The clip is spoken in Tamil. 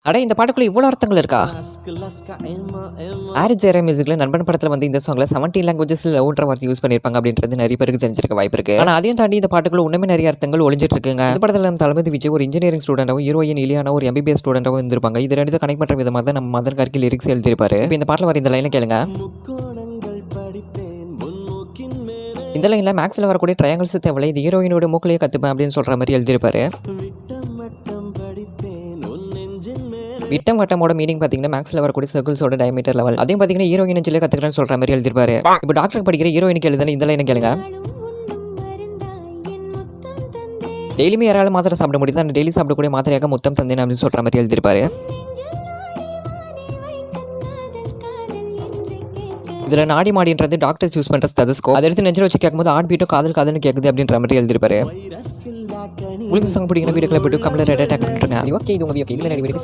அட இந்த பாட்டுக்குள்ள இவ்வளோ அர்த்தங்கள் இருக்கா? ஆரி ஜெயராம் மியூசிக்ல நண்பன் படத்துல வந்து இந்த சாங்ல 17 லாங்குவேஜஸ்ல லவ்ன்ற வார்த்தை யூஸ் பண்ணியிருப்பாங்க அப்படின்றது நிறைய பேருக்கு தெரிஞ்சிருக்க வாய்ப்பு இருக்கு. ஆனா அதையும் தாண்டி இந்த பாட்டுக்குள்ள இன்னுமே நிறைய அர்த்தங்கள் ஒளிஞ்சிட்டு இருக்குங்க. இந்த படத்துல நம்ம தளபதி விஜய் ஒரு இன்ஜினியரிங் ஸ்டூடெண்டாவும் ஹீரோயின் இலியானா ஒரு MBBS ஸ்டூடெண்டாவும் இருந்திருப்பாங்க. இது ரெண்டு கனெக்ட் பண்ற விதமாக தான் நம்ம மதன் கார்கி லிரிக்ஸ் எழுதியிருப்பாரு. இப்போ இந்த பாட்டுல வர இந்த லைனை கேளுங்க. இந்த லைன்ல மேக்ஸ்ல வரக்கூடிய ட்ரையாங்கிள்ஸ் தேவையில்லை, இது ஹீரோயினோட மூக்கிலேயே கத்துப்பேன் அப்படின்னு சொல்ற மாதிரி எழுதியிருப்பாரு. விட்டம் வட்டமோட மீனிங் பார்த்தீங்கன்னா மேக்ஸ்ல வரக்கூடிய சர்க்கிள்ஸோட டயமீட்டர் லெவல். அதையும் பார்த்தீங்கன்னா ஹீரோயின் நெஞ்சிலே கத்துக்கிறேன்னு சொல்ற மாதிரி எழுதிருப்பாரு. இப்போ டாக்டர் படிக்கிற ஹீரோயினுக்கு எழுதுன இந்த லைனை கேளுங்க. டெய்லியுமே யாரால மாத்திரை சாப்பிட முடியுது, அந்த டெய்லி சாப்பிடக்கூடிய மாத்திரையாக முத்தம் தந்தேன் அப்படின்னு சொல்ற மாதிரி எழுதிருப்பாரு. இதில் நாடி மாடின்றது டாக்டர்ஸ் யூஸ் பண்ணுற ஸ்டெதஸ்கோப். அதை எடுத்து நெஞ்சில் வச்சு கேட்கும்போது ஹார்ட் பீட்டும் காதல் காதல்னு கேட்குது அப்படின்ற மாதிரி எழுதிருப்பாரு. உங்களுக்கு சாங் பிடிக்கிற வீடியோக்களை போய்ட்டு கமெண்ட்ல ரெட் அட்டாக் பண்ணிட்டுருங்க. ஓகே இது உங்கள் வீடியோ. இதில் நிறைய வீடியோ